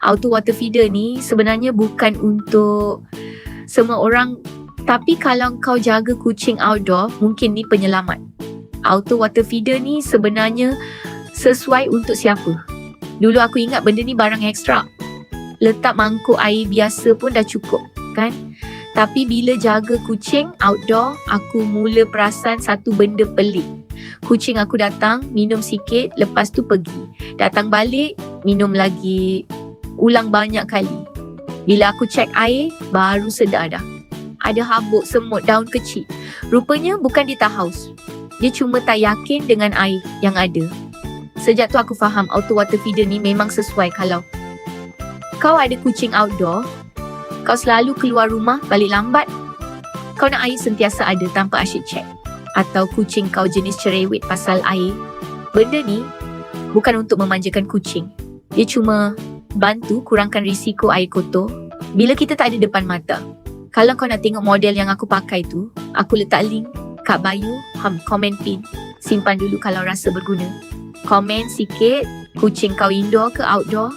Auto water feeder ni sebenarnya bukan untuk semua orang, tapi kalau kau jaga kucing outdoor, mungkin ni penyelamat. Auto water feeder ni sebenarnya sesuai untuk siapa. Dulu aku ingat benda ni barang ekstra. Letak mangkuk air biasa pun dah cukup, kan? Tapi bila jaga kucing outdoor, aku mula perasan satu benda pelik. Kucing aku datang, minum sikit, lepas tu pergi. Datang balik, minum lagi. Ulang banyak kali. Bila aku cek air, baru sedar dah. Ada habuk, semut, daun kecil. Rupanya bukan dia tak haus. Dia cuma tak yakin dengan air yang ada. Sejak tu aku faham auto water feeder ni memang sesuai kalau kau ada kucing outdoor, kau selalu keluar rumah balik lambat, kau nak air sentiasa ada tanpa asyik cek. Atau kucing kau jenis cerewet pasal air. Benda ni bukan untuk memanjakan kucing. Dia cuma bantu kurangkan risiko air kotor bila kita tak ada depan mata. Kalau kau nak tengok model yang aku pakai tu, aku letak link kat bio, komen pin. Simpan dulu kalau rasa berguna. Komen sikit, kucing kau indoor ke outdoor?